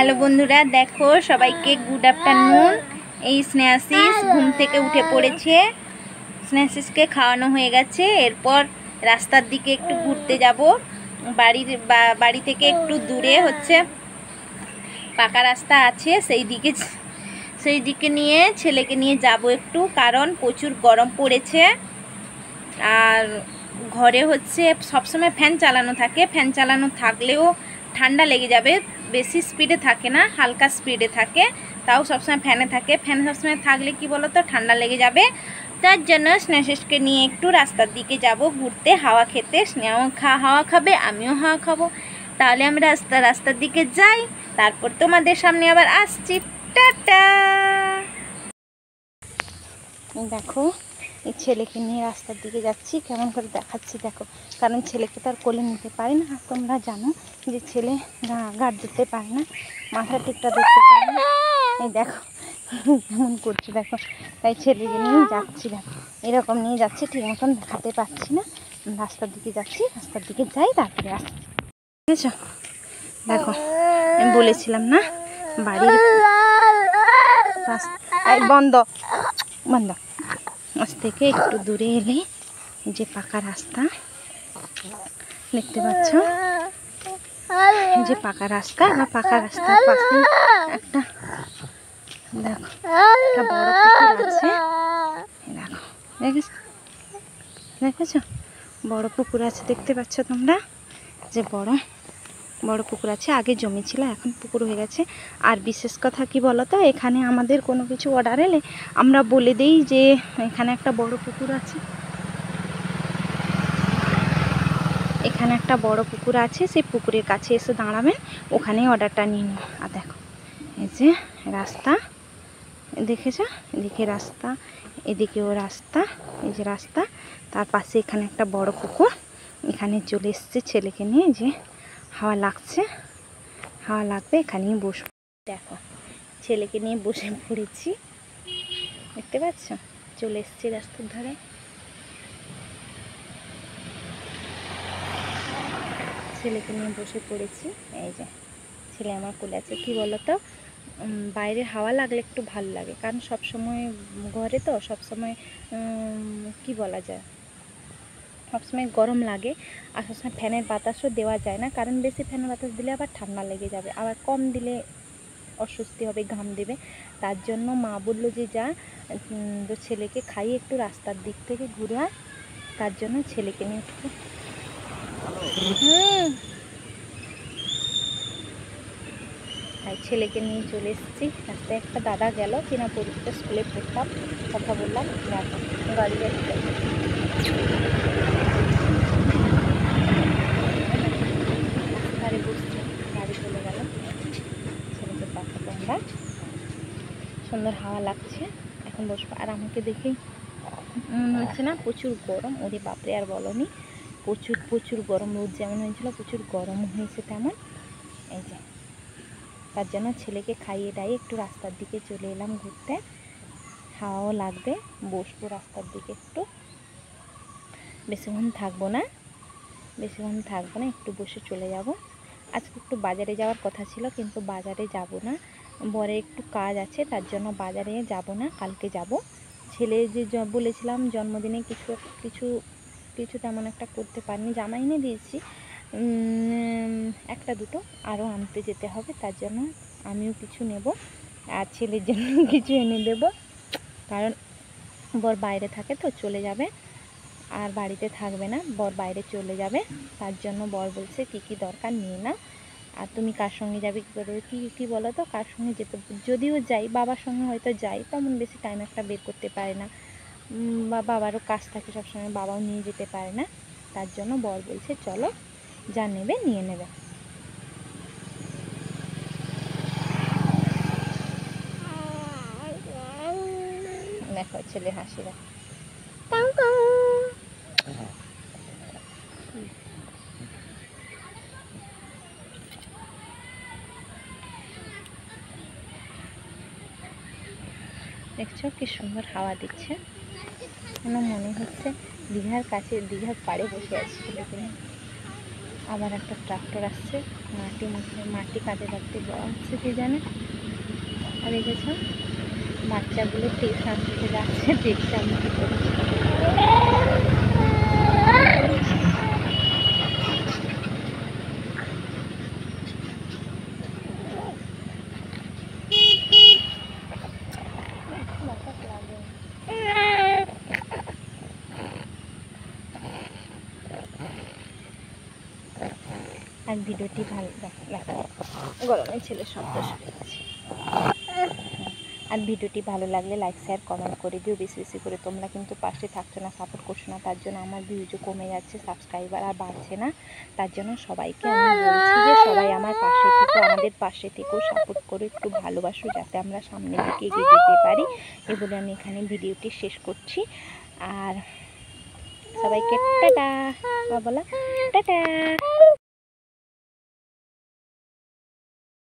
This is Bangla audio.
হ্যালো বন্ধুরা, দেখো সবাইকে গুড আফটারনুন। এই স্নেহাশিস ঘুম থেকে উঠে পড়েছে। স্নেহাশিসকে খাওয়ানো হয়ে গেছে। এরপর রাস্তার দিকে একটু ঘুরতে যাব। বাড়ি থেকে একটু দূরে হচ্ছে পাকা রাস্তা আছে, সেই দিকে নিয়ে ছেলেকে নিয়ে যাব একটু, কারণ প্রচুর গরম পড়েছে। আর ঘরে হচ্ছে সবসময় ফ্যান চালানো থাকে, ফ্যান চালানো থাকলেও ঠান্ডা লেগে যাবে। বেশি স্পিডে থাকে না, হালকা স্পিডে থাকে, তাও সবসময় ফ্যানে থাকে। ফ্যান সবসময় থাকলে কি বলো তো, ঠান্ডা লেগে যাবে। তার জন্য স্নেহাশিসকে নিয়ে একটু রাস্তার দিকে যাব ঘুরতে, হাওয়া খেতে। স্নেহাও হাওয়া খাবে, আমিও হাওয়া খাবো। তাহলে আমি রাস্তার দিকে যাই, তারপর তোমাদের সামনে আবার আসছি। টাটা। দেখো এই ছেলেকে নিয়ে রাস্তার দিকে যাচ্ছি, কেমন করে দেখাচ্ছি দেখো। কারণ ছেলেকে তো আর কোলে নিতে পারি না, তোমরা জানো যে ছেলে গাড় দিতে পারে না, মাথা টিকটা দিতে পারে না। এই দেখো কেমন করছে দেখো, তাই ছেলেকে নিয়ে যাচ্ছি। দেখো এরকম নিয়ে যাচ্ছি, ঠিক মতন দেখাতে পারছি না। রাস্তার দিকে যাচ্ছি, রাস্তার দিকে যাই তারপরে আসছি। ঠিক আছে, দেখো আমি বলেছিলাম না বাড়ির বন্ধ বন্ধ আজ থেকে একটু দূরে এলে যে পাকা রাস্তা দেখতে পাচ্ছ, যে পাকা রাস্তা বা পাকা রাস্তার পাশে একটা দেখো একটা বড় পুকুর আছে। দেখো দেখেছ বড় পুকুর আছে, দেখতে পাচ্ছ তোমরা যে বড় পুকুর আছে। আগে জমি ছিল, এখন পুকুর হয়ে গেছে। আর বিশেষ কথা কি বলতো, এখানে আমাদের কোনো কিছু অর্ডার এলে আমরা বলে দিই যে এখানে একটা বড় পুকুর আছে, এখানে একটা বড় পুকুর আছে, সেই পুকুরের কাছে এসে দাঁড়াবেন, ওখানেই অর্ডারটা নিয়ে নিন। আর দেখো এই যে রাস্তা দেখেছ, এদিকে রাস্তা, এদিকেও রাস্তা, এই যে রাস্তা, তার পাশে এখানে একটা বড় পুকুর। এখানে চলে এসছে ছেলেকে নিয়ে, যে হাওয়া লাগছে, হাওয়া লাগবে, এখানেই বসবো। দেখো ছেলেকে নিয়ে বসে পড়েছি, দেখতে পাচ্ছ, চলে এসছি রাস্তার ধারে। ছেলেকে নিয়ে বসে পড়েছি, এই যে ছেলে আমার কোলে আছে। কি বলতো, বাইরে হাওয়া লাগলে একটু ভালো লাগে, কারণ সবসময় ঘরে তো সবসময় কি বলা যায়, সবসময় গরম লাগে। আর সবসময় ফ্যানের বাতাসও দেওয়া যায় না, কারণ বেশি ফ্যানের বাতাস দিলে আবার ঠান্ডা লেগে যাবে, আবার কম দিলে অস্বস্তি হবে, ঘাম দেবে। তার জন্য মা বললো যে যা তো ছেলেকে খাইয়ে একটু রাস্তার দিক থেকে ঘুরে আয়। তার জন্য ছেলেকে নিয়ে একটু তাই ছেলেকে নিয়ে চলে এসেছি। রাস্তায় একটা দাদা গেল, কিনা পরীক্ষা স্কুলে পড়তাম, কথা বললাম, গাড়ি যাচ্ছে, রাস্তায় বসছে, গাড়ি চলে গেল। ছেলেকে পাঠাবো আমরা, সুন্দর হাওয়া লাগছে, এখন বসবো। আর আমাকে দেখেই মনে হচ্ছে না প্রচুর গরম, ওরে বাপরে আর বলনি, প্রচুর গরম। রোদ যেমন হয়েছিল প্রচুর গরম হয়েছে তেমন। এই যে তার জন্য ছেলেকে খাইয়ে দাইয়ে একটু রাস্তার দিকে চলে এলাম ঘুরতে, হাওয়াও লাগবে, বসবো রাস্তার দিকে একটু। বেশিক্ষণ থাকবো না, একটু বসে চলে যাব। আজকে একটু বাজারে যাওয়ার কথা ছিল, কিন্তু বাজারে যাব না, বরের একটু কাজ আছে, তার জন্য বাজারে যাব না, কালকে যাব। ছেলে যে বলেছিলাম জন্মদিনে কিছু তেমন একটা করতে পারিনি, জামা এনে দিয়েছি একটা দুটো, আরও আনতে যেতে হবে, তার জন্য আমিও কিছু নেব আর ছেলের জন্য কিছু এনে দেব। কারণ বর বাইরে থাকে তো, চলে যাবে, আর বাড়িতে থাকবে না, বর বাইরে চলে যাবে। তার জন্য বর বলছে কি দরকার নিয়ে না, আর তুমি কার সঙ্গে যাবে, কী করবে, কী বলো তো, কার সঙ্গে যেতে, যদিও যাই বাবার সঙ্গে হয়তো যাই, তেমন বেশি টাইম একটা বের করতে পারে না, বা বাবারও কাজ থাকে সবসময়, বাবাও নিয়ে যেতে পারে না। তার জন্য বর বলছে চলো, যা নেবে নিয়ে নেবে। দেখো ছেলে হাসি দেখো, দেখছো কি সুন্দর হাওয়া দিচ্ছে, যেন মনে হচ্ছে দীঘার কাছে, দীঘার পাড়ে বসে আছি ছেলেকে নিয়ে। আবার একটা ট্রাক্টর আসছে, মাটি কাজে লাগতে যাওয়া হচ্ছে কে জানে। আর দেখেছো বাচ্চাগুলো টিউশন থেকে যাচ্ছে, টিউশন আর ভিডিওটি ভালো গরমে ছেলে শব্দ শুনে গেছে। আর ভিডিওটি ভালো লাগলে লাইক শেয়ার কমেন্ট করে দিও। বেশি বেশি করে তোমরা কিন্তু পাশে থাকছো না, সাপোর্ট করছো না, তার জন্য আমার ভিউজও কমে যাচ্ছে, সাবস্ক্রাইবার আর বাড়ছে না। তার জন্য সবাইকে আমি বলছি যে সবাই আমার পাশে থেকো, আমাদের পাশে থেকো, সাপোর্ট করে একটু ভালোবাসো যাতে আমরা সামনের দিকে এগিয়ে যেতে পারি। এ বলে আমি এখানে ভিডিওটি শেষ করছি। আর সবাইকে টাটা বলা, টাটা।